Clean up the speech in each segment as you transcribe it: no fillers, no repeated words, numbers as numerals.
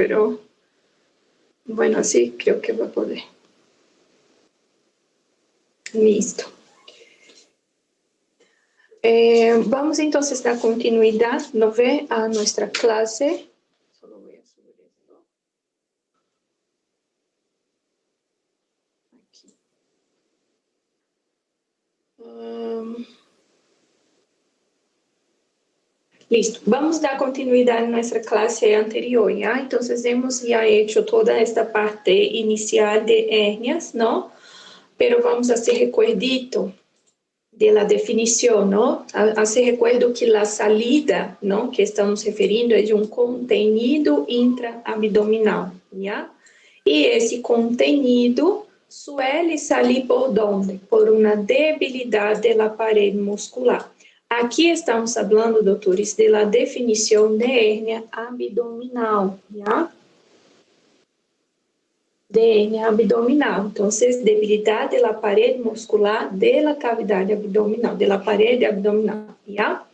pero bueno, así creo que va a poder. Listo. Vamos entonces a dar continuidad, ¿no ve? A nuestra clase. Solo voy a subir esto. Aquí. Listo, vamos a dar continuidad a nuestra clase anterior, ¿ya? Entonces hemos ya hecho toda esta parte inicial de hernias, ¿no? Pero vamos a hacer recuerdito de la definición, ¿no? Hacer recuerdo que la salida, ¿no? Que estamos referindo es de un contenido intraabdominal, ¿ya? Y ese contenido suele salir por dónde? Por una debilidad de la pared muscular. Aqui estamos falando, doutores, da definição de hérnia abdominal, já? De hérnia abdominal. Então, debilidade da parede muscular da cavidade abdominal, da parede abdominal, já?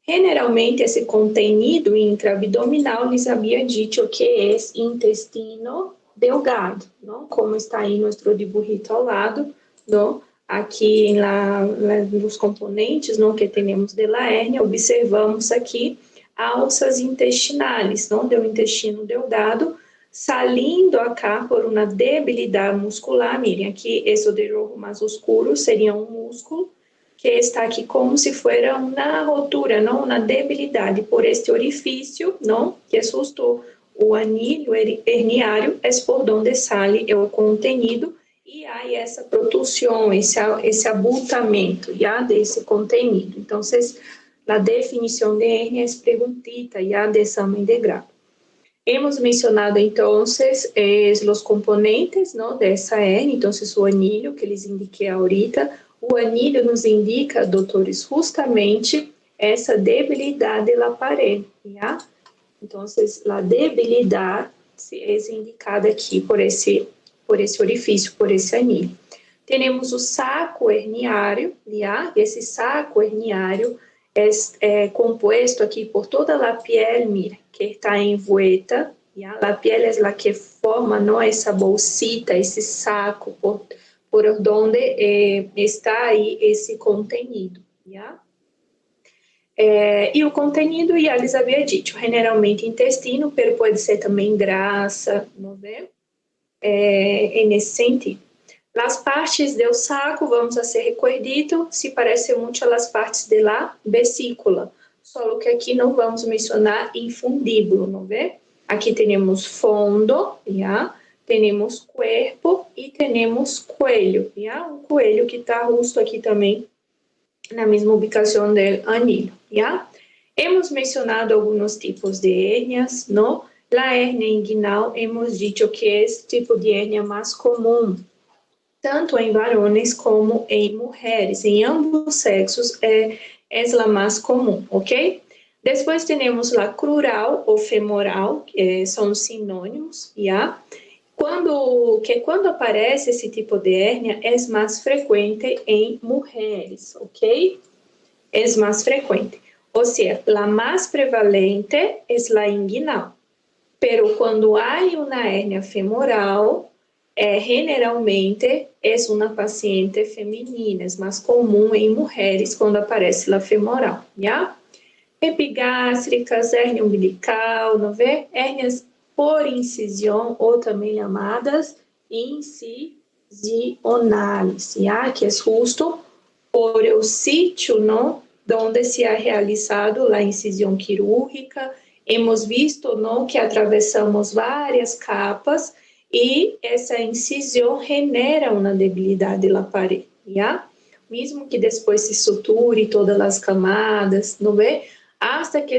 Generalmente, esse contenido intraabdominal lhes havia dito que é intestino delgado, não? Como está aí nosso dibujito ao lado, não? Aqui nos componentes, não, que temos de la hérnia, observamos aqui alças intestinais, não, do intestino delgado, salindo acá por uma debilidade muscular. Mirem, aqui, esse de rojo mais escuro seria um músculo que está aqui como se fosse uma rotura, não, uma debilidade por este orifício, não, que é justo o anilho herniário, é por onde sai o contenido. E há essa protusão, esse abultamento já desse contenido. Então, a definição de hernia é perguntita já de exame de grado. Hemos mencionado, então, os componentes, não, dessa hernia. Então, o anilho que lhes indiquei ahorita. O anilho nos indica, doutores, justamente essa debilidade da parede, já? Então, a debilidade é indicada aqui por esse orifício, por esse anilho. Temos o saco herniário, já? Esse saco herniário é composto aqui por toda a pele, mira, que está envuelta, já? A pele é a que forma, não, essa bolsita, esse saco, por onde está aí esse contenido, já? E o contenido, já lhes havia dito, generalmente intestino, mas pode ser também grasa, não é? Nesse sentido. As partes do saco, vamos a ser recuerdito, se parecem muito às partes da vesícula, só que aqui não vamos mencionar infundíbulo, não é? Aqui temos fundo, já? Temos corpo e temos coelho, já? Um coelho que está justo aqui também, na mesma ubicação do anilho, já? Hemos mencionado alguns tipos de hérnias, não? A hérnia inguinal, hemos dito que é esse tipo de hérnia mais comum, tanto em varones como em mulheres. Em ambos sexos é a mais comum, ok? Depois temos a crural ou femoral, que são sinônimos, já? Quando aparece esse tipo de hérnia, é mais frequente em mulheres, ok? É mais frequente. Ou seja, a mais prevalente é a inguinal. Pero quando há uma hérnia femoral, generalmente é uma paciente feminina, é mais comum em mulheres quando aparece a femoral, já? Epigástricas, hérnia umbilical, não vê? Hérnias por incisão, ou também chamadas incisionais, já? Que é justo por o sítio, não? Onde se ha realizado a incisão quirúrgica. Hemos visto, não, que atravessamos várias capas e essa incisão genera uma debilidade da parede, já? Mesmo que depois se suture todas as camadas, não é? Hasta que,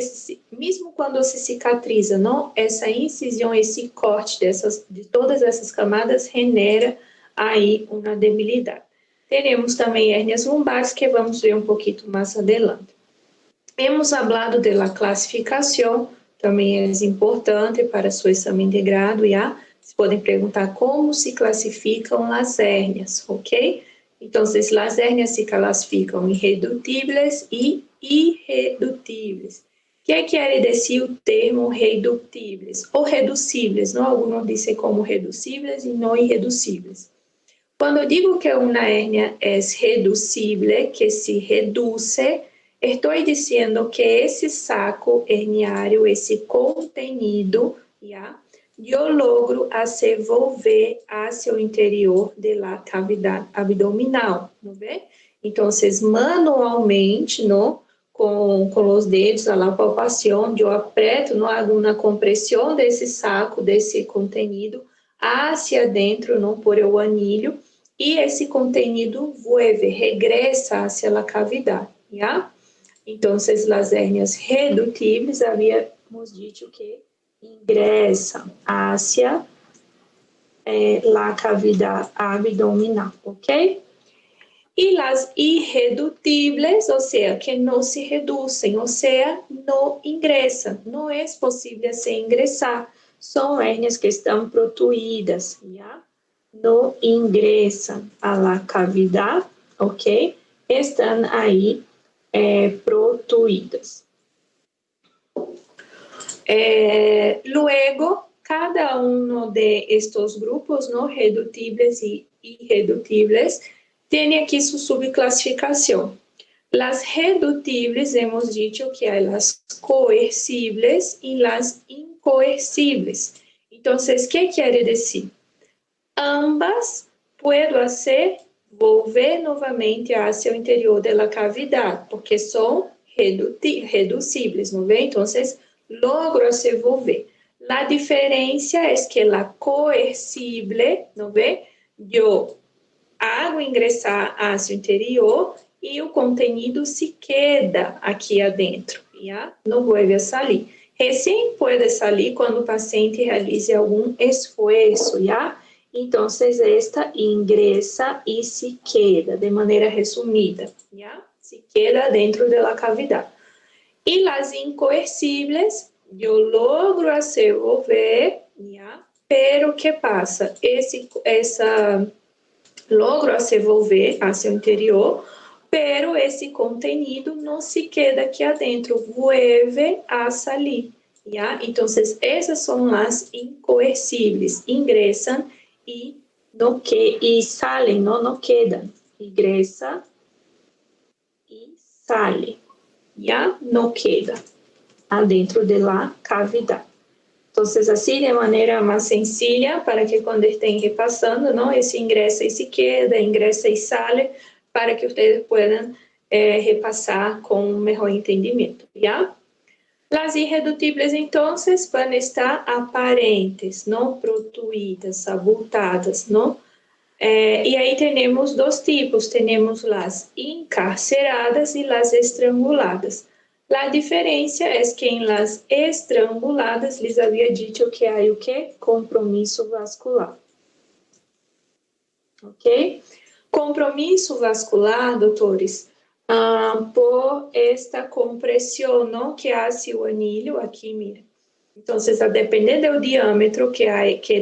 mesmo quando se cicatriza, não? Essa incisão, esse corte de todas essas camadas genera aí uma debilidade. Teremos também hérnias lombares, que vamos ver um pouquinho mais adelante. Hemos falado da classificação, também é importante para seu exame de grado, já? Vocês podem perguntar como se classificam as hérnias, ok? Então, as hérnias se classificam irredutíveis e irredutíveis. O que quer dizer o termo redutíveis ou reducíveis, não? Alguns dizem como reducíveis e não irreducíveis. Quando eu digo que uma hérnia é reducível, que se reduz, estou dizendo que esse saco herniário, esse contenido, eu logro desenvolver hacia o interior da cavidade abdominal, não vê? Então, manualmente, não? Com os dedos, a palpação, eu aperto, não hago uma compressão desse saco, desse contenido, hacia dentro, não? Por o anilho, e esse contenido vuelve, regressa hacia a cavidade, já? Então, as hérnias redutíveis, havíamos dito que ingressam hacia a cavidade abdominal, ok? E as irredutíveis, ou seja, que não se reduzem, ou seja, não ingressam, não é possível se ingressar, são hérnias que estão protuídas, já? Não ingressam à cavidade, ok? Estão aí protuídas. Luego, cada um de estes grupos, não redutíveis e irredutíveis, tem aqui sua subclassificação. As redutíveis, hemos dito que há as coercíveis e as incoercíveis. Então, o que quer dizer? Ambas podem ser volver novamente hacia o interior da cavidade, porque são reducíveis, não é? Então, logro se volver. A diferença é que a coercível, não é? Eu hago ingressar hacia o interior e o conteúdo se queda aqui adentro, já? Não vuelve a sair. Recém pode sair quando o paciente realize algum esforço, já? Então, esta ingressa e se queda, de maneira resumida, já? Se queda dentro da cavidade. E as incoercíveis, eu logro desenvolver, já? Pero que passa? Logro desenvolver hacia o interior, pero esse conteúdo não se queda aqui adentro, vuelve a sair, já? Então, essas são as incoercíveis, ingressam e saem, não quedam, ingressa e sai, já? Não queda adentro da cavidade. Então, assim, de maneira mais sencilla, para que quando estén repassando, não, esse ingressa e se queda, ingressa e sai, para que vocês possam repassar com um melhor entendimento, já? As irredutíveis, então, vão estar aparentes, não protuídas, abultadas, não? E aí temos dois tipos, temos as encarceradas e as estranguladas. A diferença é que em las estranguladas, lhes havia dito que há o que? Compromisso vascular. Ok? Compromisso vascular, doutores, por esta compressão, não, que hace o anilho, aqui, mira. Então, a depender do diâmetro que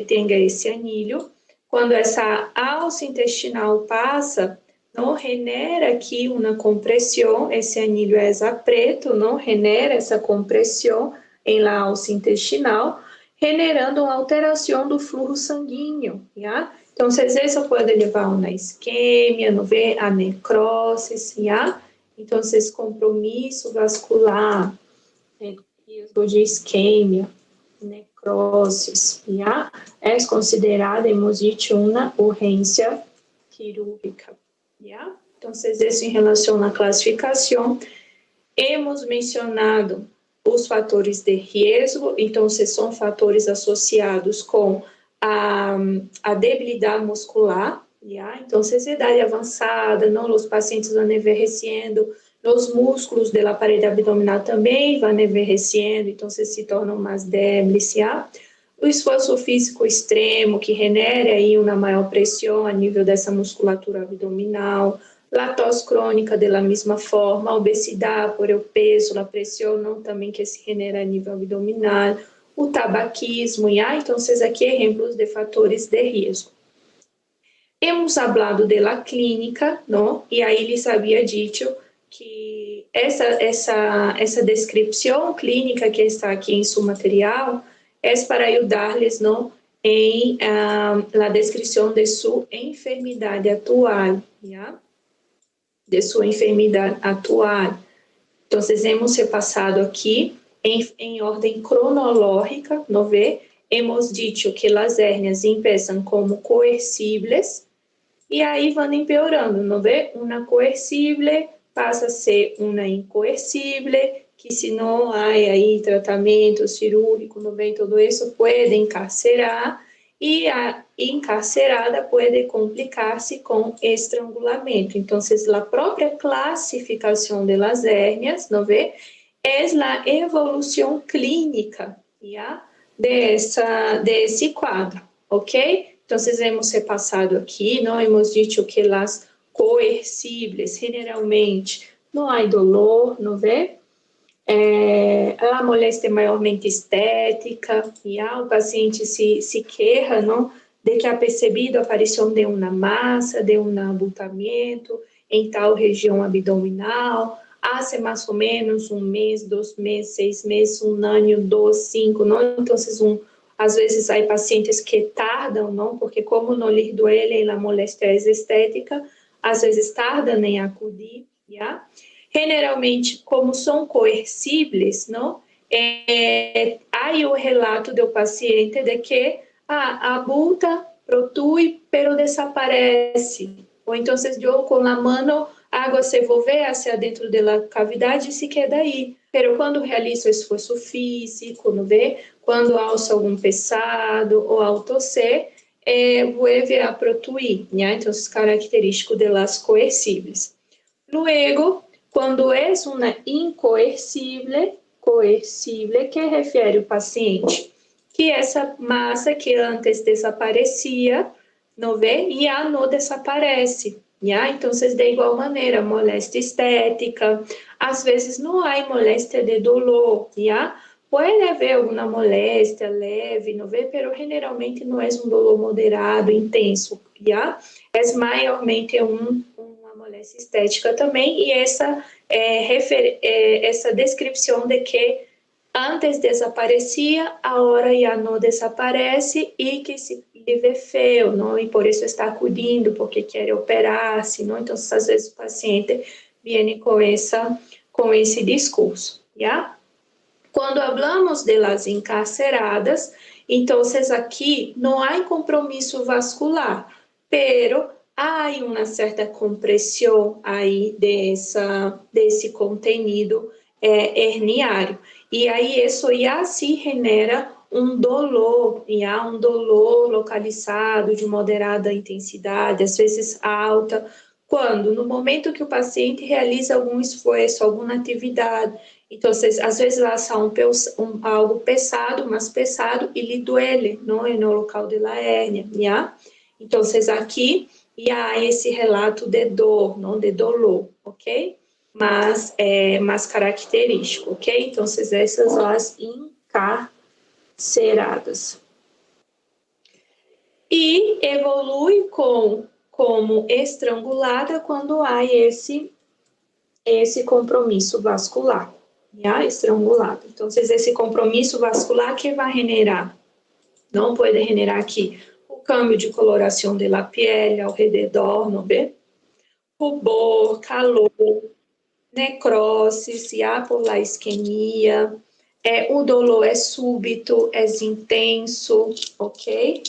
tenha esse anilho, quando essa alça intestinal passa, não genera aqui uma compressão, esse anilho é preto, não genera essa compressão em la alça intestinal, generando uma alteração do fluxo sanguíneo, já? Então, isso pode levar a uma isquemia, não vê? A necrose, já? Então, compromisso vascular, risco de isquemia, necrose, já? É considerada, hemos dito, uma urgência cirúrgica. Yeah? Então, isso em relação à classificação. Hemos mencionado os fatores de risco, então, são fatores associados com a debilidade muscular, yeah? Então, idade avançada, não, os pacientes vão envelhecendo, os músculos da parede abdominal também vão envelhecendo, então, se tornam mais débeis, yeah? O esforço físico extremo, que genera aí uma maior pressão a nível dessa musculatura abdominal, latose crônica da mesma forma, a obesidade por o peso, a pressão não também que se genera a nível abdominal, o tabaquismo, então aqui exemplos de fatores de risco. Hemos hablado da clínica, não? E aí lhes havia dito que essa descrição clínica que está aqui em seu material é para ajudar-lhes, não, em la descrição de sua enfermidade atual, já? De sua enfermidade atual. Então, hemos repassado aqui em ordem cronológica, não vê? Hemos dicho que as hérnias começam como coercíveis e aí vão empeorando, não vê? Uma coercível passa a ser uma incoercível, que se não há aí tratamento cirúrgico, não vê? Tudo isso pode encarcerar, e a encarcerada pode complicar-se com estrangulamento. Então, a própria classificação das hérnias, não vê? É a evolução clínica, já? Desse quadro, ok? Então, hemos repassado aqui, não hemos dito que as coercíveis, generalmente, não há dolor, não vê? A moléstia é maiormente estética, e o paciente se queixa, não, de que ha percebido a aparição de uma massa, de um abultamento em tal região abdominal, há mais ou menos 1 mês, 2 meses, 6 meses, 1 ano, 2, 5, não? Então, às vezes há pacientes que tardam, não? Porque como não lhe duele a moléstia é estética, às vezes tardam em acudir, já? Generalmente, como são coercíveis, não? Há o relato do paciente de que abulta, protui, pero desaparece. Ou então, eu com a mão, a água se volve hacia dentro da cavidade e se queda aí. Pero quando realiza o esforço físico, não vê? Quando alça algum pesado ou ao toser, vuelve a protuir, né? Então, é característico das coercíveis. Luego, quando é uma incoercível, que refere o paciente que essa massa que antes desaparecia, não vê? E não desaparece. Já? Então, de igual maneira, moléstia estética, às vezes não há moléstia de dolor, já? Pode haver alguma moléstia leve, não vê? Pero generalmente não é um dolor moderado, intenso, já? É maiormente uma moléstia estética também, e essa descrição de que antes desaparecia, agora já não desaparece e que se vive feio, não? E por isso está acudindo, porque quer operar-se, não? Então, às vezes o paciente vem com esse discurso, já? Quando falamos de las encarceradas, então, aqui não há compromisso vascular, pero há uma certa compressão aí desse contenido herniário. E aí isso já se genera um dolor localizado de moderada intensidade, às vezes alta, quando no momento que o paciente realiza algum esforço, alguma atividade. Então, às vezes há algo pesado, mas pesado e lhe duele, não é no local da hérnia, já? Então, aqui há esse relato de dor, não de dolor, ok? Mas mais característico, ok? Então, essas são as encarceradas. E evolui como estrangulada quando há esse compromisso vascular, já? Estrangulado. Então, esse compromisso vascular que vai generar, não pode generar aqui o câmbio de coloração da pele ao redor, não vê? Rubor, calor, necrose, por la isquemia, o dolor é súbito, é intenso, ok?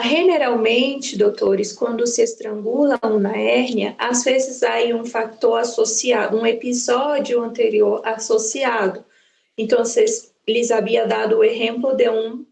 Generalmente, doutores, quando se estrangula uma hérnia, às vezes há um fator associado, um episódio anterior associado. Então, lhes havia dado o exemplo de um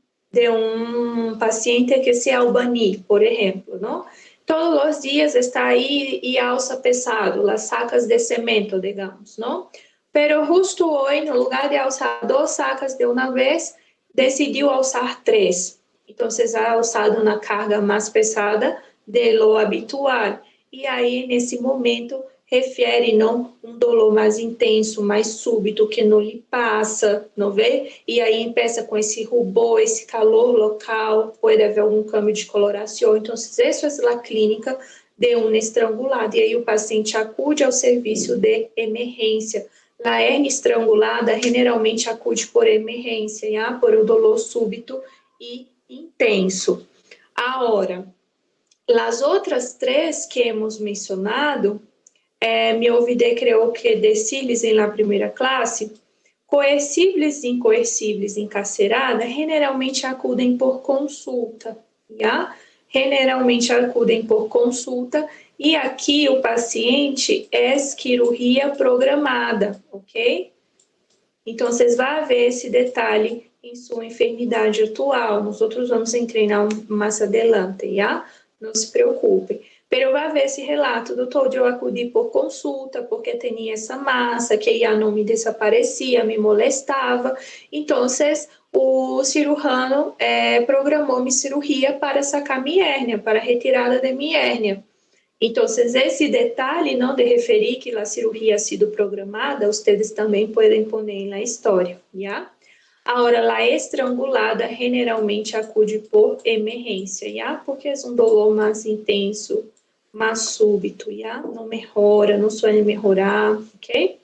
paciente que se albanil, por exemplo, não? Todos os dias está aí e alça pesado, as sacas de cimento, digamos, não? Pero justo hoje, no lugar de alçar 2 sacas de uma vez, decidiu alçar 3. Então, ha alçado uma carga mais pesada de lo habitual. E aí, nesse momento, refere não um dolor mais intenso, mais súbito, que não lhe passa, não vê? E aí empieza com esse rubor, esse calor local, pode haver algum câmbio de coloração. Então, essa é a clínica de um estrangulado. E aí o paciente acude ao serviço de emergência. A hernia estrangulada generalmente acude por emergência, por o dolor súbito e intenso. Agora, as outras três que hemos mencionado, me olvidei, creo que decirles em la primeira classe, coercíveis e incoercíveis encarceradas generalmente acudem por consulta, Generalmente acudem por consulta e aqui o paciente é cirurgia programada, ok? Então, vocês vão ver esse detalhe em sua enfermidade atual. Nós outros vamos treinar mais adelante, Não se preocupem. Pero vai ver esse relato, doutor, eu acudi por consulta, porque tinha essa massa, que já não me desaparecia, me molestava. Então, o cirurgião programou minha cirurgia para sacar minha hérnia, para a retirada da minha hérnia. Então, esse detalhe, não de referir que a cirurgia ha sido programada, vocês também podem pôr na história, Agora, a estrangulada generalmente acude por emergência, Porque é um dolor mais intenso, mais súbito, Não melhora, não suele melhorar, ok?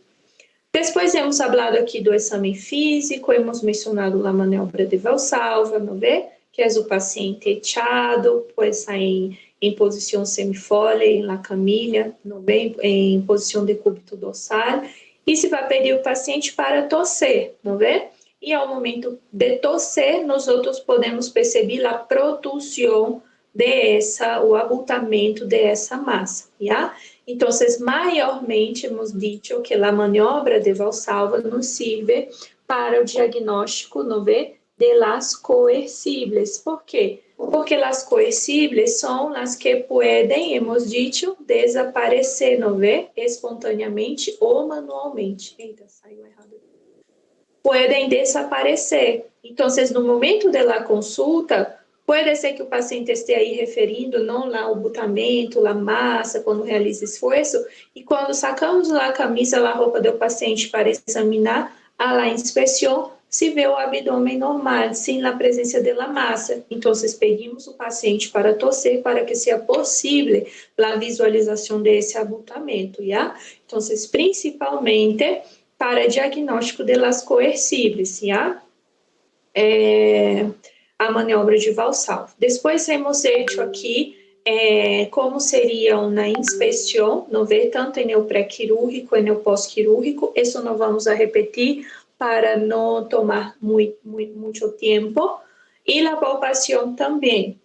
Depois hemos falado aqui do exame físico, hemos mencionado a maniobra de Valsalva, não vê? Que é o paciente echado, pode sair em posição semifole, em la camilha, não vê? Em posição de cúbito dorsal. E se vai pedir o paciente para tosser, não vê? E ao momento de tosser, nós outros podemos perceber a produção o abultamento dessa massa, Então, maiormente hemos dito que a maniobra de Valsalva nos serve para o diagnóstico, não vê, de las coercíveis. Por quê? Porque as coercíveis são as que podem, hemos dito, desaparecer, não vê, espontaneamente ou manualmente. Eita, saiu errado. Podem desaparecer. Então, no momento da consulta, pode ser que o paciente esteja aí referindo não lá o butamento, lá massa, quando realiza esforço, e quando sacamos lá a camisa, lá a roupa do paciente para examinar, a la inspeção, se vê o abdômen normal, sem a presença da massa. Então, pedimos o paciente para tosser, para que seja possível a visualização desse abultamento, Então, principalmente para diagnóstico de las coercíveis, a maniobra de Valsalva. Depois temos feito aqui como seria uma inspeção, não vê, tanto em o pré-quirúrgico e no pós-quirúrgico. Isso não vamos a repetir para não tomar muito tempo. E a palpação também.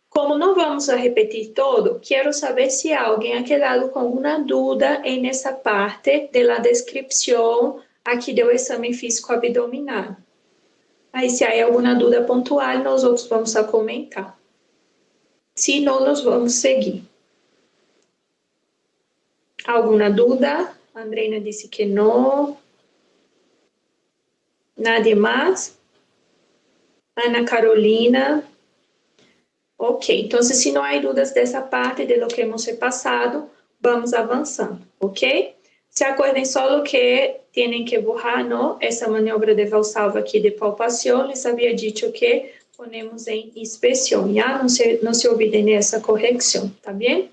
Como não vamos a repetir todo, quero saber se alguém ha quedado com alguma dúvida nessa parte da descrição aqui do exame físico abdominal. Aí, se há alguma dúvida pontual, nós outros vamos a comentar. Se não, nós vamos seguir. Alguma dúvida? A Andreina disse que não. Nada mais? Ana Carolina? Ok, então, se não há dúvidas dessa parte de lo que hemos passado, vamos avançando, ok? Se acordem só que têm que borrar, não? Essa maniobra de Valsalva aqui de palpação, les havia dito que ponemos em inspeção, Não se olvidem dessa correção, tá bem?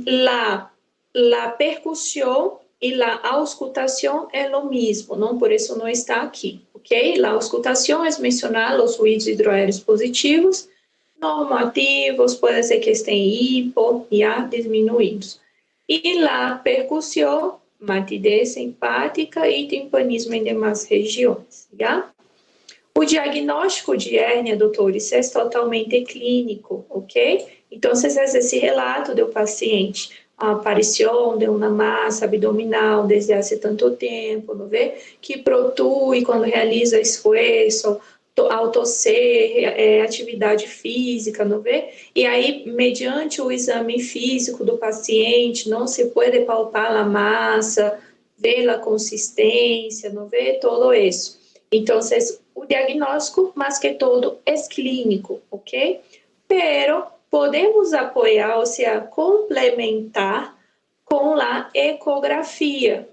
La percussão e a auscultação é o mesmo, não? Por isso não está aqui, ok? A auscultação é mencionar os ruídos hidroaéreos positivos, normativos, pode ser que estejam hipo, diminuídos. E a percussão, matidez empática e timpanismo em demais regiões, O diagnóstico de hérnia, doutores, é totalmente clínico, ok? Então, esse relato do paciente, a aparição de uma massa abdominal desde há tanto tempo, não vê? Que protui quando realiza esforço, ao tosser, atividade física, não vê? E aí, mediante o exame físico do paciente, não se pode palpar a massa, ver a consistência, não vê? Todo isso. Então, o diagnóstico, mais que todo, é clínico, ok? Pero podemos apoiar, ou seja, complementar com a ecografia,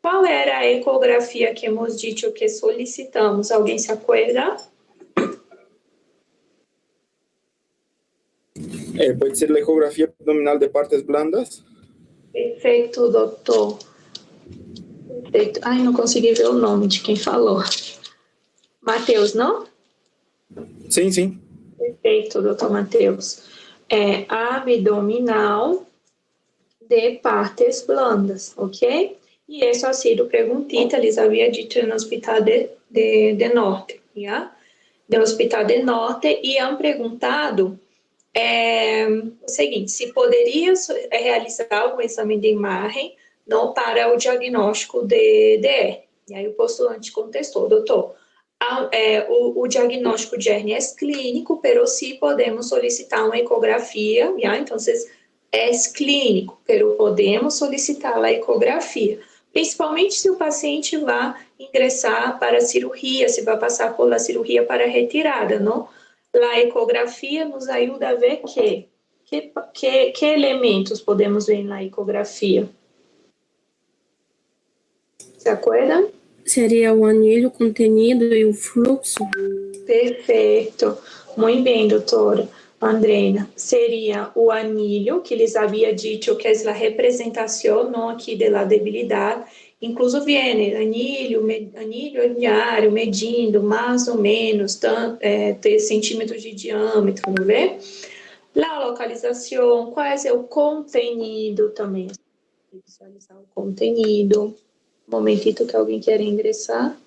Qual era a ecografia que hemos dito que solicitamos? Alguém se acuerda? Pode ser a ecografia abdominal de partes blandas? Perfeito, doutor. Perfeito. Ai, não consegui ver o nome de quem falou. Matheus, não? Sim, sim. Perfeito, doutor Matheus. É abdominal de partes blandas, ok? E isso ha sido preguntita, eles haviam dito no hospital de norte, já? No hospital de norte, e han perguntado o seguinte, se poderia realizar um exame de imagem não para o diagnóstico de DR. E aí o postulante contestou, doutor, o diagnóstico de hérnia é clínico, pero sim podemos solicitar uma ecografia, já? Então, é clínico, pero podemos solicitar a ecografia, principalmente se o paciente vai ingressar para a cirurgia, se vai passar por a cirurgia para retirada, não? A ecografia nos ajuda a ver que elementos podemos ver na ecografia. Se acuerdan? Seria o anilho contenido e o fluxo? Perfeito. Muito bem, doutora Andreina. Seria o anilho, que eles havia dito que é a representação não aqui da debilidade. Incluso viene anilho diário, medindo mais ou menos 3 centímetros de diâmetro, não vê? A localização, qual é o contenido também? Visualizar o contenido. Um momentito que alguém quer ingressar.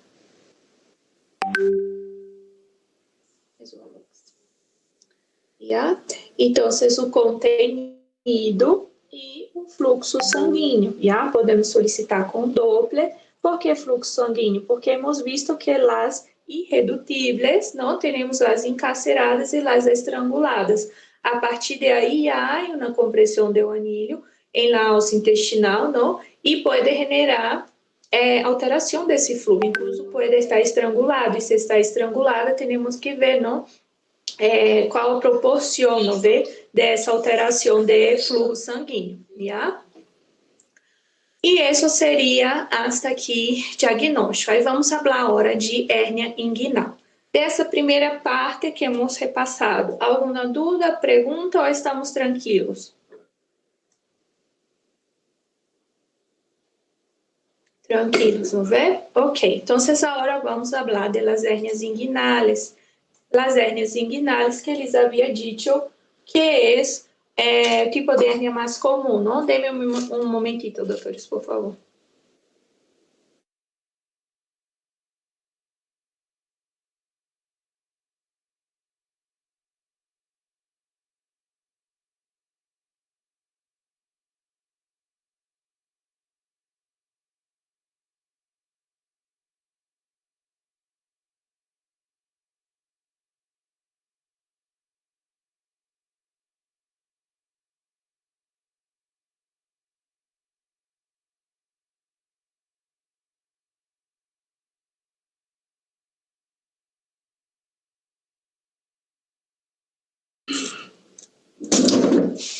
Yeah? Então, o contenido e o fluxo sanguíneo. Yeah? Podemos solicitar com Doppler. Por que fluxo sanguíneo? Porque hemos visto que as irredutíveis, não temos as encarceradas e as estranguladas. A partir daí, há uma compressão do anilho em la alça intestinal, não? E pode generar alteração desse fluxo. Incluso pode estar estrangulado. E se está estrangulada, temos que ver, não? Qual a proporção, não vê, dessa alteração de fluxo sanguíneo, já? E isso seria hasta aqui diagnóstico. Aí vamos falar agora de hérnia inguinal. Dessa primeira parte que hemos repassado, alguma dúvida, pergunta ou estamos tranquilos? Tranquilos, não vê? Ok, então agora vamos falar das hérnias inguinais. Las hérnias inguinais, que eles haviam dito que é o tipo de hérnia mais comum. Não? Dê-me um momentito, doutores, por favor.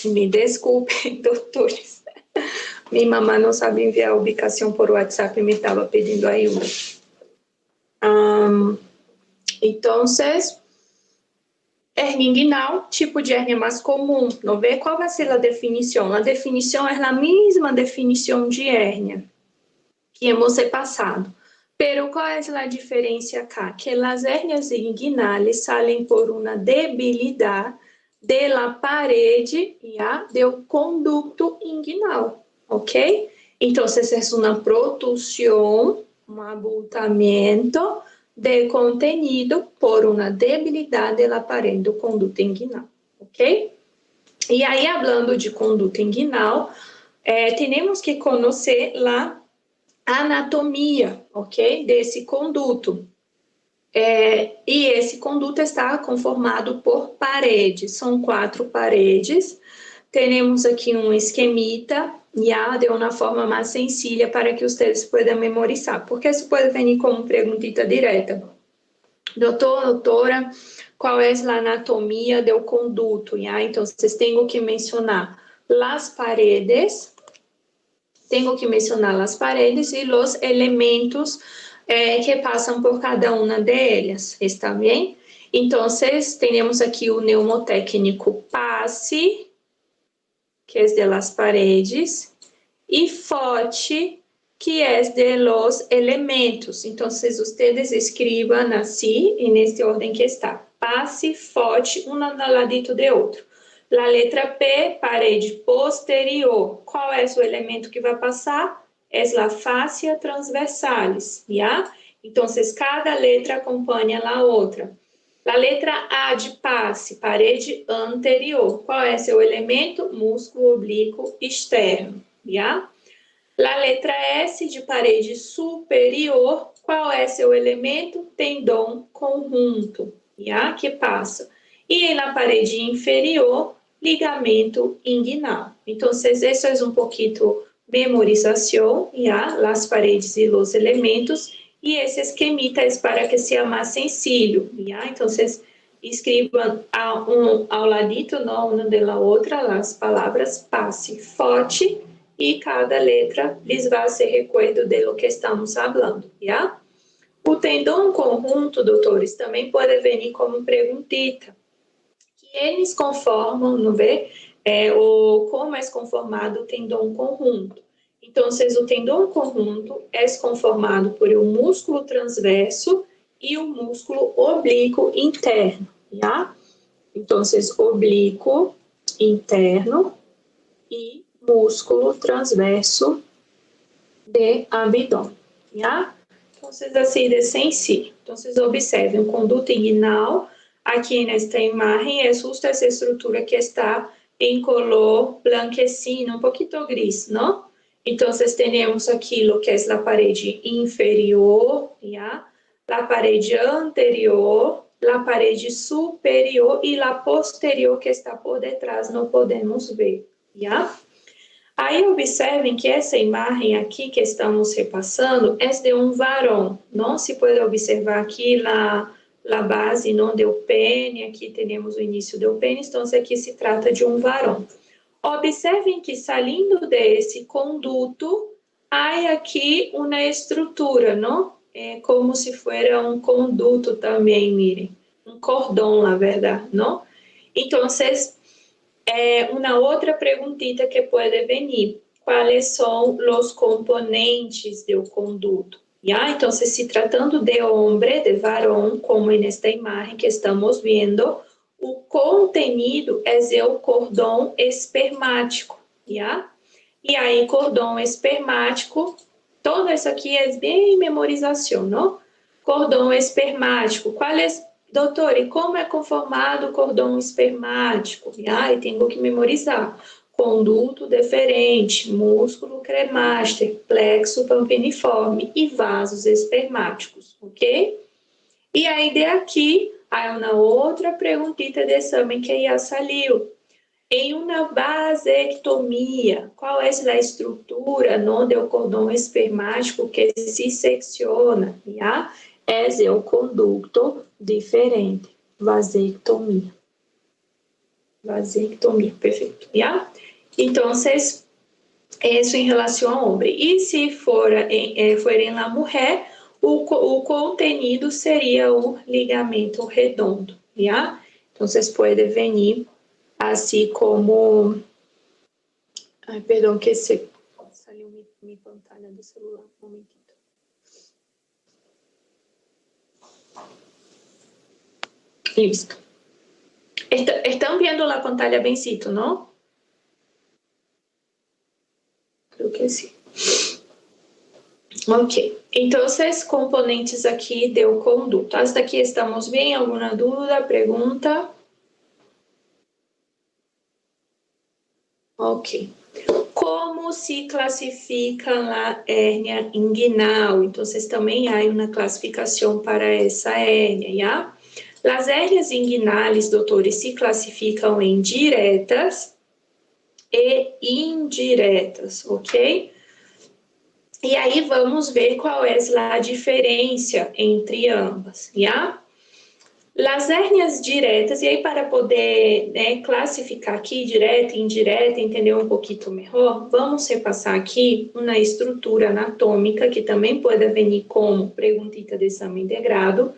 Me desculpem, doutores. Minha mamãe não sabe enviar a ubicação por WhatsApp e me estava pedindo ajuda. Então, hérnia inguinal, tipo de hérnia mais comum. Não vê qual vai ser a definição? A definição é a mesma definição de hérnia que hemos passado. Pero qual é a diferença acá? Que as hérnias inguinais salen por uma debilidade de la parede do conducto inguinal, ok? Então, é uma protusão, um abultamento de contenido por uma debilidade da parede do conduto inguinal, ok? E aí, falando de conduto inguinal, temos que conhecer a anatomia, ok? Desse conduto. E esse conduto está conformado por paredes, são 4 paredes. Temos aqui um esquemita, de uma forma mais sencilla para que vocês possam memorizar, porque isso pode vir como perguntita direta. Doutor, doutora, qual é a anatomia do conduto? Então, vocês têm que mencionar as paredes, e os elementos que passam por cada uma delas, está bem? Então, temos aqui o neumotécnico PASSE, que é de las paredes, e FOTE, que é de los elementos. Então, vocês escrevam assim, nesta ordem que está. PASSE, FOTE, um ao ladito de outro. A letra P, parede posterior. Qual é o elemento que vai passar? É a fáscia transversalis, já? Então, cada letra acompanha a outra. A letra A de passe, parede anterior. Qual é seu elemento? Músculo oblíquo externo, já? A letra S de parede superior. Qual é seu elemento? Tendão conjunto, já? Que passa. E na parede inferior, ligamento inguinal. Então, isso é um pouquinho memorização, já? As paredes e os elementos. E esse esquemita é para que seja mais sencillo, já? Então, vocês escrevam ao ladito, não uma da outra, as palavras PASSE, FOTE, e cada letra lhes vai ser recuerdo de lo que estamos falando, já? O tendão conjunto, doutores, também pode vir como perguntita, que eles conformam, não vê? Como é conformado o tendão conjunto. Então, o tendão conjunto é conformado por um músculo transverso e um músculo oblíquo interno, já? Então, oblíquo interno e músculo transverso de abdômen, já? Então, assim de sencillo. Então, observem o conduto inguinal. Aqui nesta imagem é justo essa estrutura que está em color blanquecino, um pouquinho gris, não? Então, temos aquilo que é a parede inferior, já? A parede anterior, a parede superior e a posterior que está por detrás, não podemos ver, já? Aí observem que essa imagem aqui que estamos repassando é de um varão. Não se pode observar aqui a base não do pene, aqui temos o início do pene, então aqui se trata de um varão. Observem que saindo desse conduto, há aqui uma estrutura, não? É como se fosse um conduto também, mirem. Um cordão, na verdade, não? Então, uma outra perguntita que pode vir. Quais são os componentes do conduto? Já? Então, se tratando de homem, de varão, como nesta imagem que estamos vendo, o contenido é o cordão espermático, já? E aí, cordão espermático, todo isso aqui é bem memorização, não? Cordão espermático, qual é, doutor, e como é conformado o cordão espermático? E tenho que memorizar. Conduto deferente, músculo cremaster, plexo pampiniforme e vasos espermáticos, ok? E aí, de aqui, há uma outra perguntita de exame que já saiu. Em uma vasectomia, qual é a estrutura não do cordão espermático que se secciona? Já? É o conduto diferente. Vasectomia. Vasectomia, perfeito. Já? Então, isso em relação ao homem. E se for em la mulher, o contenido seria o ligamento redondo, já? Então, vocês podem venir assim como... Ai, perdão, que saiu minha pantalla do celular, um momentito. Listo. Estão vendo a pantalla bencito, não? Creo que sim. Ok. Então, esses componentes aqui do conduto. Hasta aqui estamos bem? Alguma dúvida, pergunta? Ok. Como se classifica a hérnia inguinal? Então, também há uma classificação para essa hérnia, já? As hérnias inguinais, doutores, se classificam em diretas e indiretas, ok? E aí vamos ver qual é a diferença entre ambas, já? As hérnias diretas, e aí para poder classificar aqui direta e indireta, entender um pouquinho melhor, vamos repassar aqui uma estrutura anatômica que também pode vir como perguntita de exame de grado,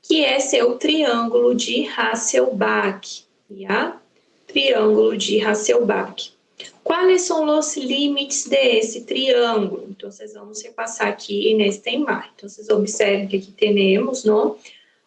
que é seu triângulo de Hasselbalch, já? Triângulo de Hasselbalch. Quais são os limites desse triângulo? Então, vocês vamos repassar aqui nesta imagem. Então, vocês observem que aqui temos, não?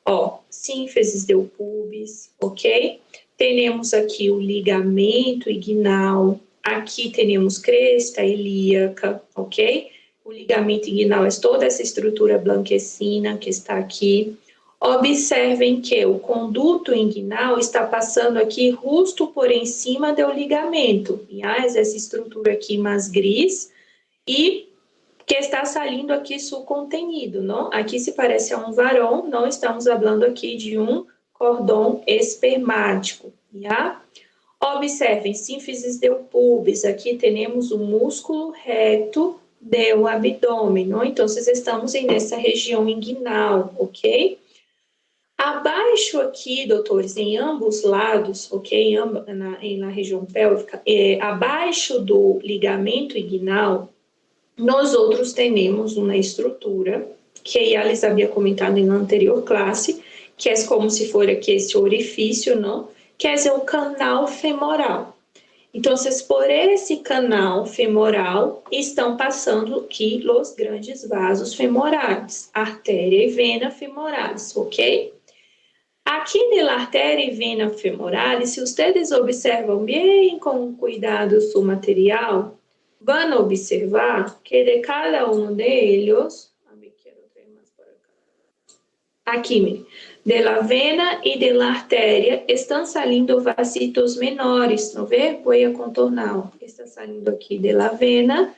Ó, sínfises do pubis, ok? Temos aqui o ligamento inguinal, aqui temos cresta ilíaca, ok? O ligamento inguinal é toda essa estrutura blanquecina que está aqui. Observem que o conduto inguinal está passando aqui justo por em cima do ligamento. E essa estrutura aqui mais gris e que está saindo aqui seu contenido, não? Aqui se parece a um varão, não estamos falando aqui de um cordão espermático, já? Observem, sínfises do pubis, aqui temos o músculo reto do abdômen, não? Então, estamos nessa região inguinal, ok? Abaixo aqui, doutores, em ambos lados, ok? Na região pélvica, abaixo do ligamento inguinal, nós outros temos uma estrutura, que a Alice havia comentado na anterior classe, que é como se for aqui esse orifício, não? Que é o canal femoral. Então, por esse canal femoral, estão passando aqui os grandes vasos femorais, artéria e vena femorais, ok? Aqui na artéria e vena femoral, se vocês observam bem com cuidado o material, vão observar que de cada um deles, aqui, mire, de la vena e de la artéria, estão saindo vasitos menores, não vê? Vou contornar, está saindo aqui de la vena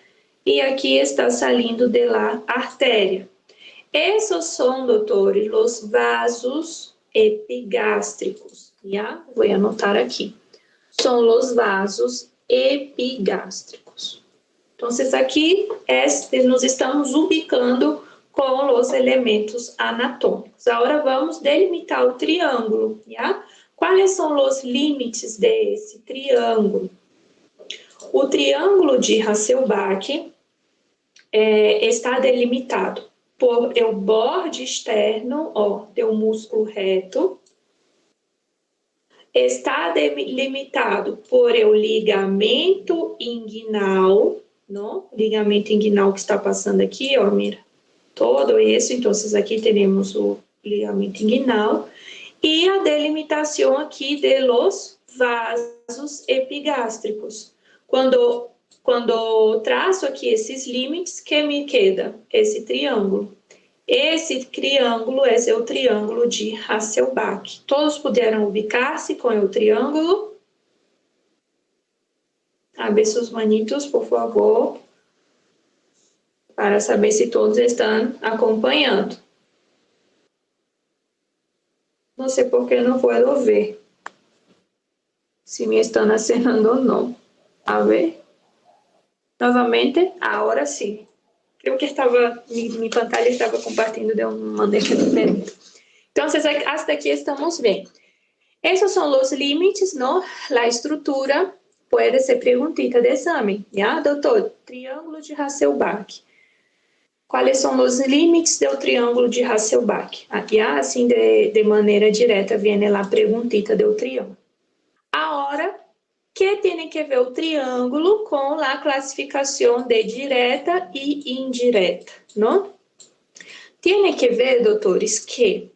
e aqui está saindo de la artéria. Esses são, doutores, os vasos epigástricos, já? Vou anotar aqui. São os vasos epigástricos. Então, aqui nós estamos ubicando com os elementos anatômicos. Agora, vamos delimitar o triângulo, já? Quais são os limites desse triângulo? O triângulo de Hasselbalch está delimitado por o borde externo, ó, do músculo reto, está delimitado por o ligamento inguinal, não? Ligamento inguinal que está passando aqui, ó, mira, todo isso. Então, aqui temos o ligamento inguinal e a delimitação aqui de los vasos epigástricos. Quando traço aqui esses limites, que me queda esse triângulo. Esse triângulo é o triângulo de Hasselbalch. Todos puderam ubicar-se com o triângulo? Abre seus manitos, por favor, para saber se todos estão acompanhando. Não sei por que não vou ver se me estão acenando ou não. A ver? Novamente, agora sim. Creio que minha pantalla estava compartilhando de uma maneira diferente. Então, hasta aqui estamos bem. Esses são os limites, não? A estrutura pode ser perguntita de exame. Já, doutor? Triângulo de Hasselbalch. Quais são os limites do triângulo de Hasselbalch? Aqui, assim, de maneira direta, vem a perguntita do triângulo. Agora, que tem que ver o triângulo com a classificação de direta e indireta, não? Tem que ver, doutores, que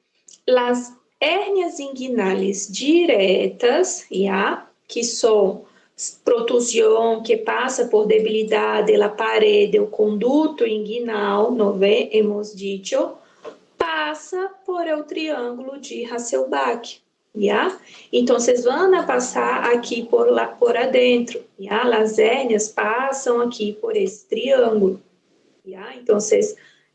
as hérnias inguinais diretas, já, que são protusão que passa por debilidade da parede, o conduto inguinal, não vê? Hemos dicho, passa por o triângulo de Hasselbalch. Já? Então, vocês vão passar aqui por adentro. Já? As hérnias passam aqui por esse triângulo. Já? Então,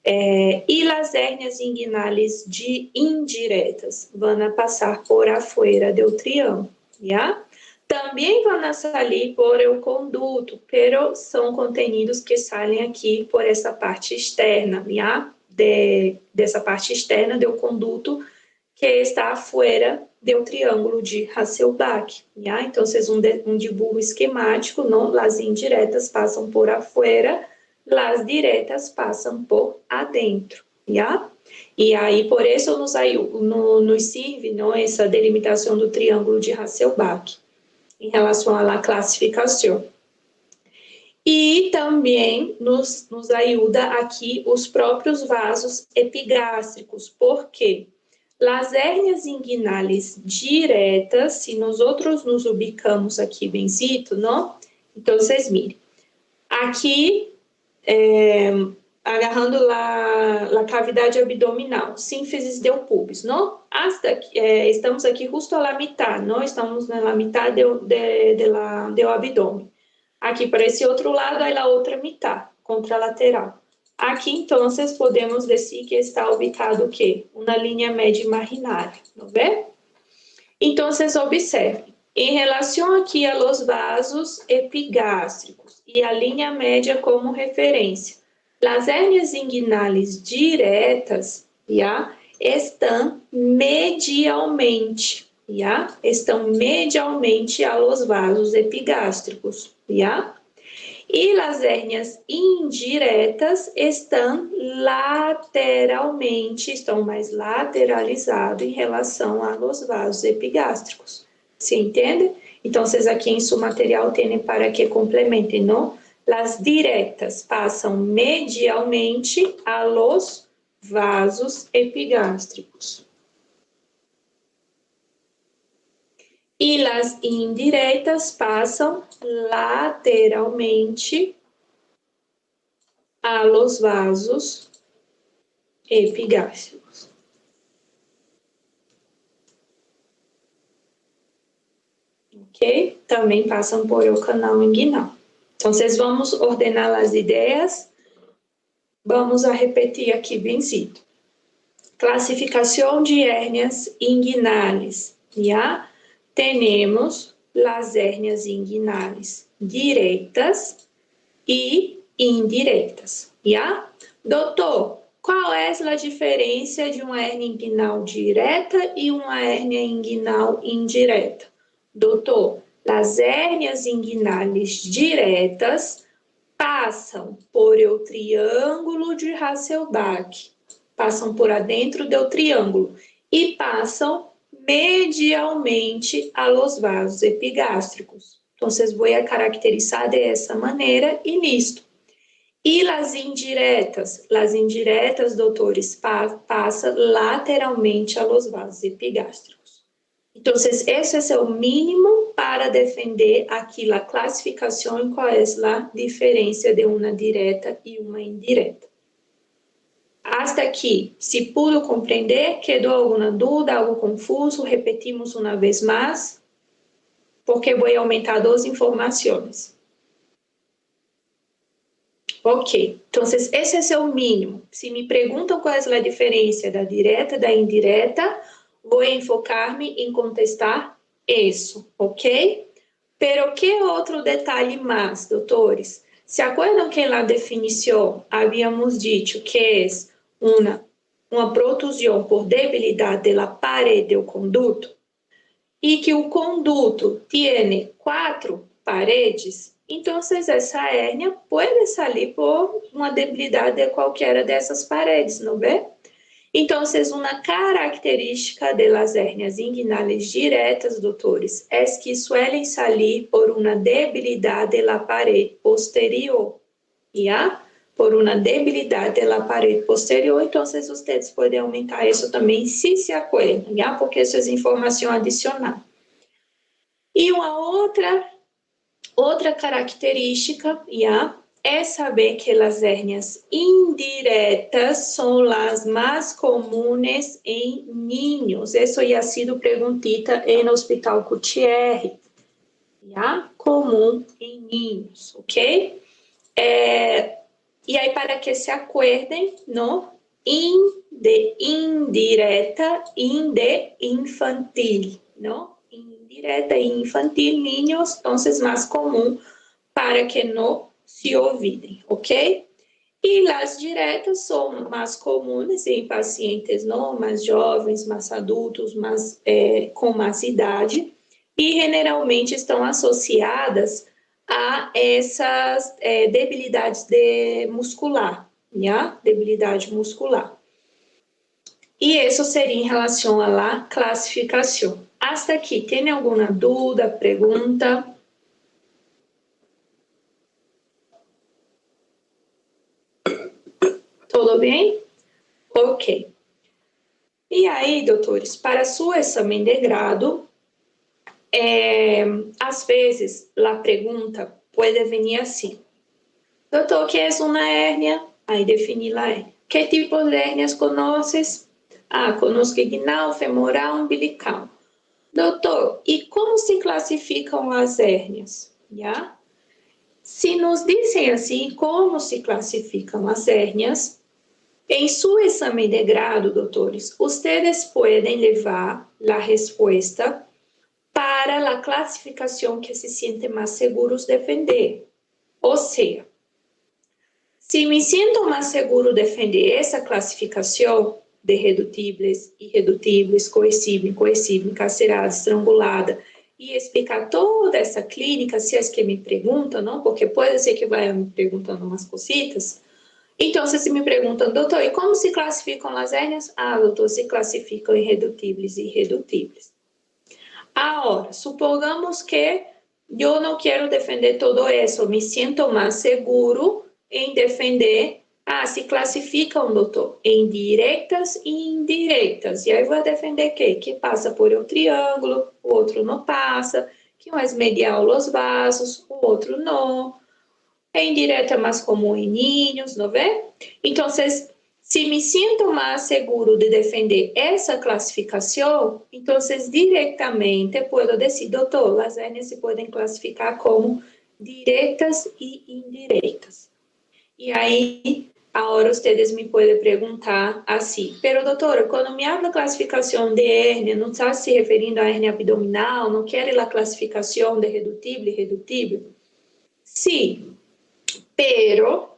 e as hérnias inguinais indiretas vão passar por afuera do triângulo. Já? Também vão sair por o conduto, pero são contenidos que saem aqui por essa parte externa, já? Dessa parte externa do conduto que está afuera do triângulo de Hasselbalch, já? Então, um dibujo esquemático, não? As indiretas passam por afuera, as diretas passam por adentro, já? E aí, por isso, nos serve, não, essa delimitação do triângulo de Hasselbalch, em relação à classificação. E também nos ajuda aqui os próprios vasos epigástricos, porque as hérnias inguinais diretas, se nós outros nos ubicamos aqui benzito, não? Então, vocês mirem. Aqui, agarrando a cavidade abdominal, sínfisis del pubis, não? Estamos aqui justo a mitad, não? Estamos na mitad do abdômen. Aqui para esse outro lado, aí a outra mitad, contralateral. Aqui, então, podemos dizer que está ubicado o quê? Uma linha média imaginária, não vê? Então, observem. Em relação aqui a los vasos epigástricos e a linha média como referência, as hérnias inguinais diretas, estão medialmente, estão medialmente a los vasos epigástricos, E as hérnias indiretas estão lateralmente, estão mais lateralizadas em relação a los vasos epigástricos. ¿Se entende? Então, aqui em seu material tem para que complementem, não? As diretas passam medialmente a los vasos epigástricos. E as indiretas passam lateralmente a los vasos epigástricos. Ok? Também passam por o canal inguinal. Então, vamos ordenar as ideias. Vamos a repetir aqui benzito. Classificação de hérnias inguinais, Temos as hérnias inguinais diretas e indiretas, Doutor, qual é a diferença de uma hérnia inguinal direta e uma hérnia inguinal indireta? Doutor, as hérnias inguinais diretas passam por o triângulo de Hasselbalch, passam por adentro do triângulo e passam medialmente a los vasos epigástricos. Então, vou caracterizar dessa maneira e listo. E as indiretas? As indiretas, doutores, passam lateralmente a los vasos epigástricos. Então, esse é o mínimo para defender aqui a classificação e qual é a diferença de uma direta e uma indireta. Hasta aqui, se pudo compreender, quedou alguma dúvida, algo confuso, repetimos uma vez mais, porque vou aumentar 2 informações. Ok, então esse é o mínimo. Se me perguntam qual é a diferença da direta e da indireta, vou enfocar-me em contestar isso, ok? Pero que outro detalhe mais, doutores? ¿Se acuerdan que na definição havíamos dicho que é uma protusão por debilidade da parede do conduto? E que o conduto tem 4 paredes? Então, essa hérnia pode sair por uma debilidade de qualquer dessas paredes, não vê? Então, uma característica das hérnias inguinais diretas, doutores, é que suelen sair por uma debilidade da parede posterior, por uma debilidade da parede posterior. Então, vocês podem aumentar isso também, se acuerdam, porque isso é informação adicional. E uma outra característica, é saber que as hérnias indiretas são as mais comuns em niños. Isso já ha sido perguntita no Hospital Cutiérrez. Comum em niños, ok? E aí, para que se acuerdem, não? De indireta e de infantil, não? Indireta e infantil, niños, então, mais comum, para que não se olvidem, ok? E as diretas são mais comuns em pacientes não mais jovens, mais adultos, com mais idade, e generalmente estão associadas a essas debilidades muscular, debilidade muscular. E isso seria em relação à classificação. Hasta aqui, tem alguma dúvida, pergunta? Tudo bem? Ok. E aí, doutores, para seu exame de grado, às vezes, a pergunta pode vir assim. Doutor, o que é uma hérnia? Aí definir lá é. Que tipo de hérnias conheces? Conozco inguinal, femoral, umbilical. Doutor, e como se classificam as hérnias? Já? Se nos dizem assim, como se classificam as hérnias, em seu exame de grado, doutores, vocês podem levar a resposta para a classificação que se sentem mais seguros de defender. Ou seja, se me sinto mais seguro de defender essa classificação de redutíveis, irredutíveis, coercível, incoercível, encarcerada, estrangulada, e explicar toda essa clínica, se é que me perguntam, não? Porque pode ser que vai me perguntando umas cositas. Então, se me perguntam, doutor, e como se classificam as hérnias? Doutor, se classificam irredutíveis e irredutíveis. Agora, supongamos que eu não quero defender todo isso, me sinto mais seguro em defender, se classificam, doutor, em diretas e indiretas. E aí vou defender que passa por um triângulo, o outro não passa, que um é medial os vasos, o outro não. É indireta mais comum em ninhos, não vê? Então, se me sinto mais seguro de defender essa classificação, então, diretamente posso dizer, doutor, as hérnias se podem classificar como diretas e indiretas. E aí, agora vocês me podem perguntar assim, pero doutora, quando me habla classificação de hérnia, não está se referindo à hérnia abdominal, não quer a classificação de redutível e irredutível? Sim, pero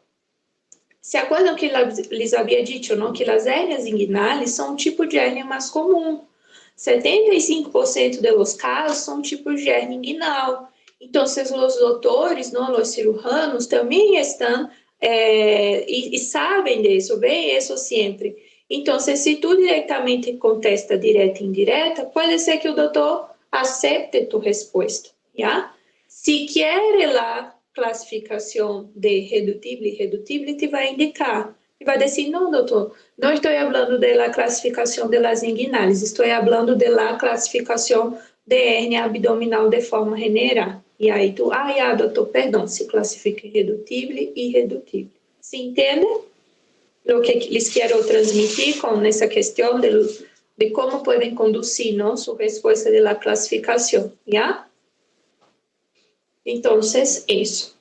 se acuerdan que les havia dito, não, que as hérnias inguinais são um tipo de hérnia mais comum. 75% dos casos são tipos de hérnia inguinal. Então, os doutores, não, os cirujanos também estão e sabem disso, bem isso sempre. Então, se tu diretamente contesta direta e indireta, pode ser que o doutor aceite tua resposta, já? Se quer lá classificação de redutível e irredutível, te vai indicar. E vai dizer, não, doutor, não estou falando da classificação de las inguinales, estou falando da classificação de hérnia abdominal de forma general. E aí tu, doutor, perdão, se classifica irredutível e irredutível. Se entende? O que lhes quero transmitir com essa questão de como podem conduzir, não, sua resposta da classificação, já? Então, isso.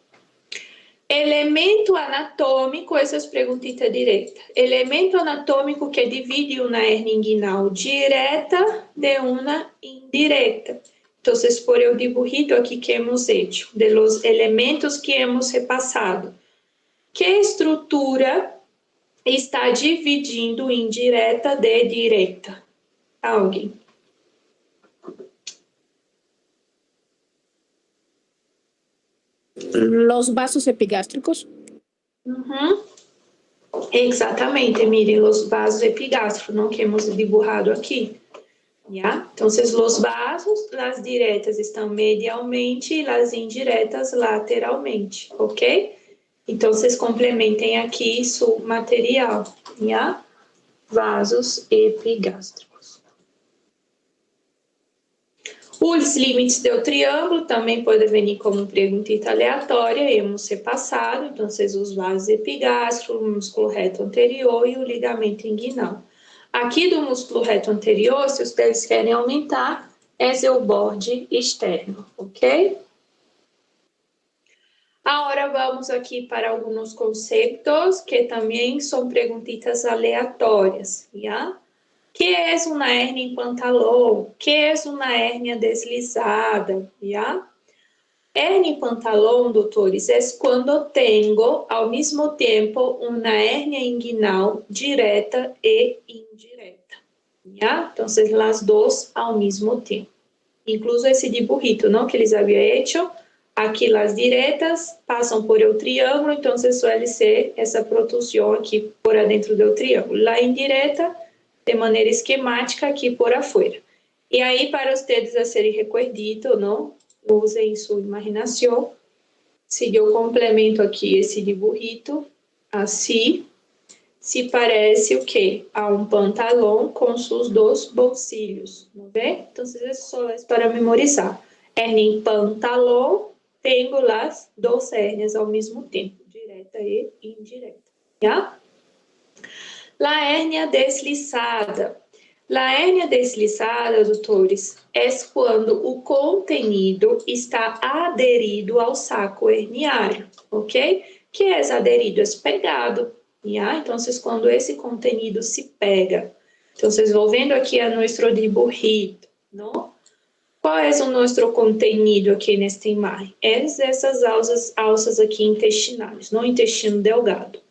Elemento anatômico, essas perguntitas diretas. Elemento anatômico que divide uma hérnia inguinal direta de uma indireta. Então, por o dibujito aqui que hemos hecho, de los elementos que hemos repassado. Que estrutura está dividindo indireta de direta? Alguém? Los vasos epigástricos. Exatamente, miren, os vasos epigástricos, não que hemos dibujado aqui. ¿Ya? Então, os vasos, as diretas estão medialmente e as indiretas lateralmente, ok? Então, vocês complementem aqui seu material, ¿ya? Vasos epigástricos. Os limites do triângulo também podem vir como pergunta aleatória, hemos repassado, então, os vasos epigástricos, o músculo reto anterior e o ligamento inguinal. Aqui do músculo reto anterior, se vocês querem aumentar, é o borde externo, ok? Agora vamos aqui para alguns conceitos que também são perguntitas aleatórias, já? Que é uma hérnia em pantalão? Que é uma hérnia deslizada, já? Hérnia em pantalão, doutores, é quando tenho, ao mesmo tempo, uma hérnia inguinal direta e indireta, já? Então, as duas ao mesmo tempo. Incluso esse dibujito, não, que eles haviam hecho, aqui as diretas passam por o triângulo, então suele ser essa protusão aqui por dentro do triângulo. La indireta de maneira esquemática aqui por afuera. E aí, para ustedes hacerem recuerdito, não? Usem sua imaginação. Se eu complemento aqui esse dibujito, assim, se parece o quê? A um pantalão com seus dois bolsillos, não vê? Então, isso é só para memorizar. Em pantalão, tenho as duas hérnias ao mesmo tempo, direta e indireta, já? La hérnia deslizada. La hérnia deslizada, doutores, é quando o conteúdo está aderido ao saco herniário, ok? Que é aderido, é pegado, já? Então, quando esse conteúdo se pega. Então, volvendo aqui a nosso dibujito, não? Qual é o nosso conteúdo aqui nesta imagem? Essas alças aqui intestinais, no intestino delgado.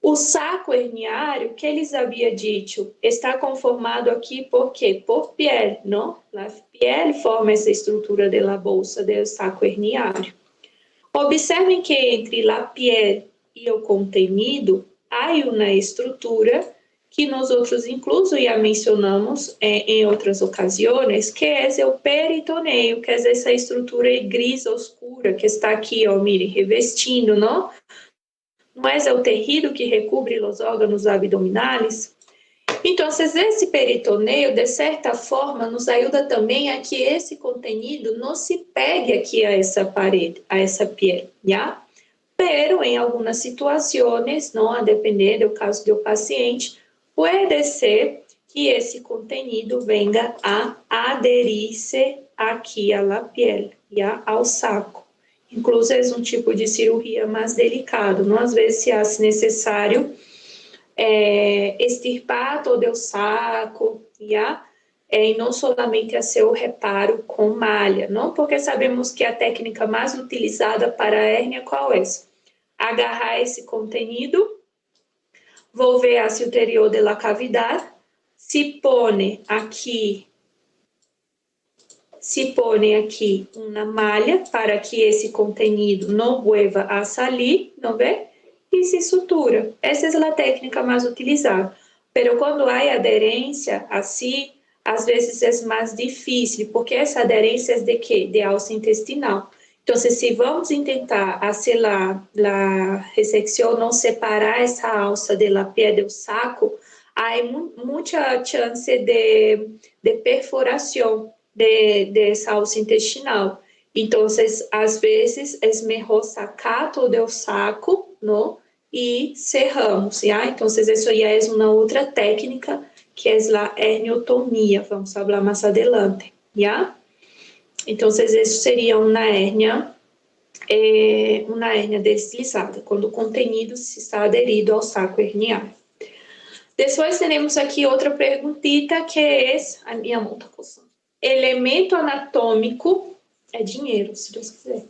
O saco herniário, que eles havia dito, está conformado aqui por quê? Por piel, não? A piel forma essa estrutura da bolsa do saco herniário. Observem que entre a piel e o conteúdo há uma estrutura que nós outros incluso já mencionamos em outras ocasiões, que é o peritoneio, que é essa estrutura gris oscura que está aqui, ó, mire, revestindo, não? Não é o tecido que recobre os órgãos abdominais? Então, esse peritoneio, de certa forma, nos ajuda também a que esse conteúdo não se pegue aqui a essa parede, a essa pele, já? Pero, em algumas situações, não a depender do caso do paciente, pode ser que esse conteúdo venga a aderir-se aqui à pele, já? Ao saco. Incluso é um tipo de cirurgia mais delicado, não? Às vezes se acha necessário extirpar todo o saco, já? E não somente fazer o reparo com malha, não? Porque sabemos que a técnica mais utilizada para a hérnia qual é? Agarrar esse conteúdo, volver hacia o interior da cavidade, se põe aqui uma malha para que esse conteúdo não vuelva a sair, não vê? E se sutura. Essa é a técnica mais utilizada. Pero quando há aderência assim, às vezes é mais difícil, porque essa aderência é de quê? De alça intestinal. Então, se vamos tentar fazer a ressecção, não separar essa alça da pele do saco, há muita chance de perfuração dessa alça intestinal. Então, às vezes, é melhor sacar todo o saco, não? E cerramos, já? Então, isso já é uma outra técnica, que é a herniotomia, vamos falar mais adelante, já? Então, isso seria uma hérnia deslizada, quando o conteúdo está aderido ao saco herniário. Depois, temos aqui outra perguntita, que é a minha mão está coçando. Elemento anatômico, é dinheiro, se Deus quiser.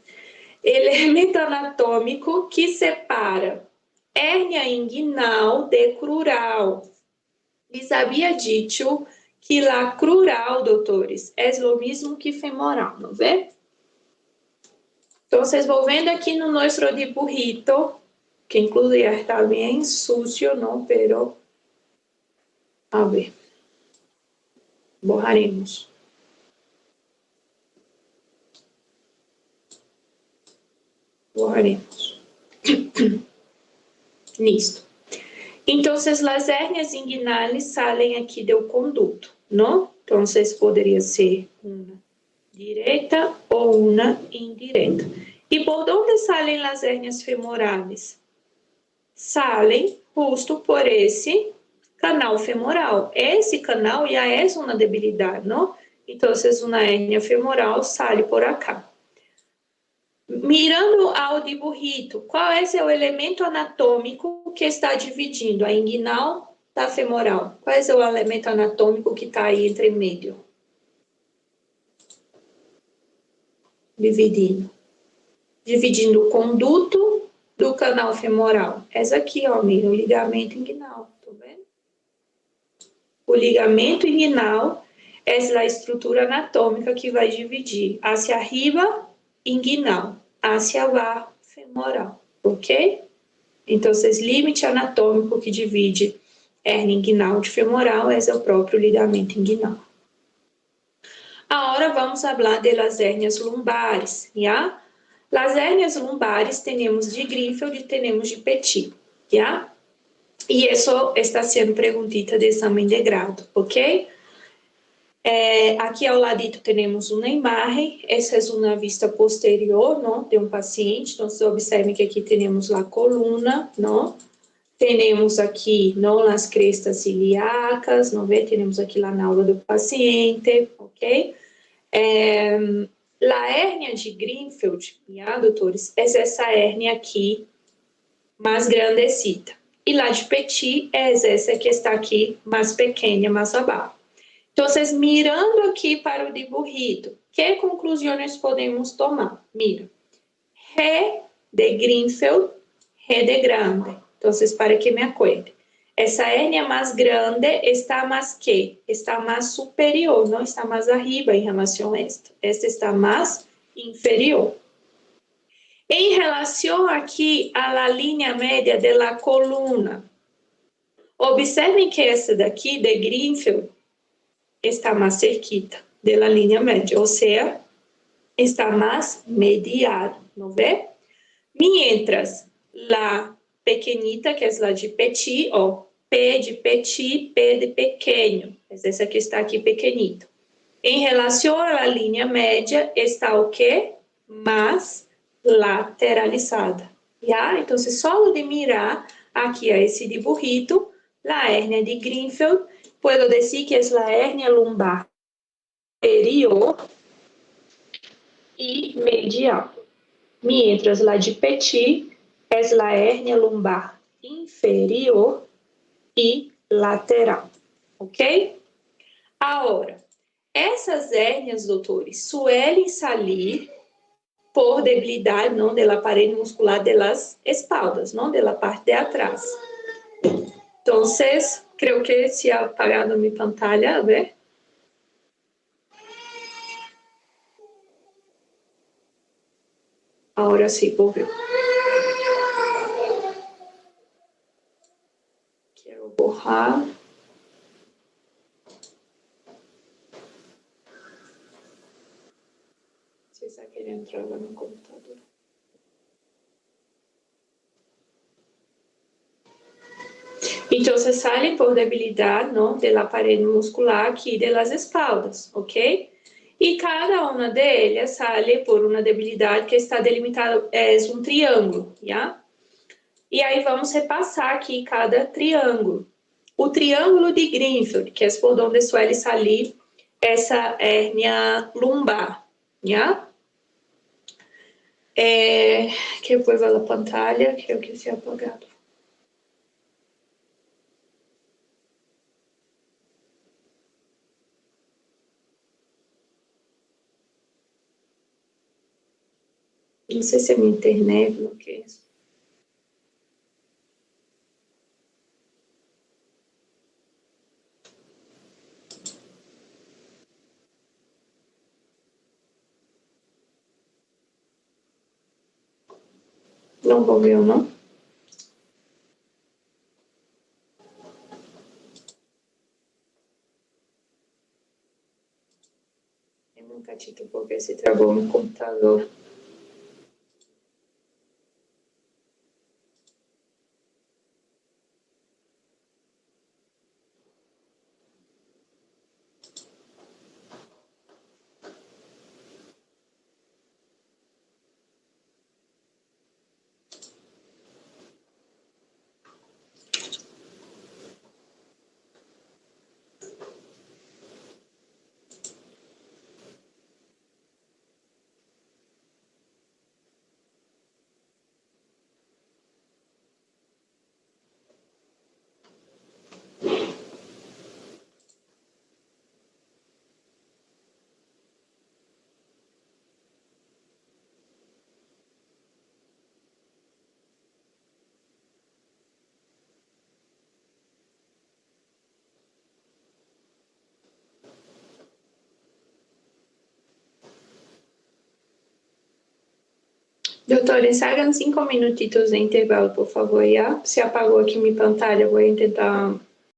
Elemento anatômico que separa hérnia inguinal de crural. Lhes havia dito que a crural, doutores, é o mesmo que femoral, não vê? Então, volvendo aqui no nosso dibujito, que inclusive está bem sucio, não, pero a ver, borraremos. Borraremos. Listo. Então, as hérnias inguinais saem aqui do conduto, não? Então, poderia ser uma direta ou uma indireta. E por onde saem as hérnias femorais? Saem justo por esse canal femoral. Esse canal já é uma debilidade, não? Então, uma hérnia femoral sai por acá. Mirando ao dibujito, qual é o elemento anatômico que está dividindo a inguinal da femoral? Qual é o elemento anatômico que está aí entre meio? Dividindo o conduto do canal femoral. Essa aqui, ó, mira, o ligamento inguinal, tá vendo? O ligamento inguinal é a estrutura anatômica que vai dividir hacia arriba, inguinal, hacia abaixo, femoral, ok? Então, esse limite anatômico que divide Hernia inguinal de femoral é o próprio ligamento inguinal. Agora vamos falar das hérnias lumbares, ¿ya? Las hérnias lumbares temos de Greenfield e temos de Petit, ¿ya? E isso está sendo perguntita de exame de grado, ok? Aqui ao ladito temos uma imagem, essa é uma vista posterior, não, de um paciente, então vocês observem que aqui temos a coluna, não? Temos aqui, não, as crestas ilíacas, não vê? Temos aqui lá na aula do paciente, ok? A hérnia de Greenfield, doutores, é essa hérnia aqui, mais grandecita. E lá de Petit é essa que está aqui, mais pequena, mais abaixo. Então, vocês mirando aqui para o dibujito, que conclusões podemos tomar? Mira, G de Greenfield, G de grande. Então, para que me acuerde. Essa hérnia mais grande está mais que? Está mais superior, não está mais arriba em relação a esta. Esta está mais inferior. Em relação aqui à la linha média da coluna, observem que essa daqui, de Greenfield, está mais cerquita da linha média, ou seja, está mais medial, não vê? Mientras la pequenita, que é a de Petit, ó, P de Petit, P de pequeno, essa que está aqui pequenita. Em relação à linha média, está o quê? Mais lateralizada. Já? Então, só de mirar aqui a esse dibujito, a hérnia de Greenfield, puedo dizer que é a hérnia lumbar superior e medial. Mientras la de Petit é a hérnia lumbar inferior e lateral, ok? Agora, essas hérnias, doutores, suelen salir por debilidade, não, da parede muscular das espaldas, não, da parte de atrás. Então, creio que se ha apagado minha pantalla, a ver? Agora sim, volviu. Quero borrar. Você está querendo entrar lá no computador? Então, se saem por debilidade, não, da parede muscular aqui das espaldas, ok? E cada uma delas sai por uma debilidade que está delimitada, é um triângulo, já? E aí vamos repassar aqui cada triângulo. O triângulo de Greenfield, que é por onde suele sair essa hérnia lumbar, já? Que depois vai a pantalla, creo que se ha apagado. Não sei se é minha internet, o que é isso. Não volveu, não? Eu nunca tive porque se travou no computador. Doutores, hagam 5 minutitos de intervalo, por favor, já? Se apagou aqui minha pantalla, vou tentar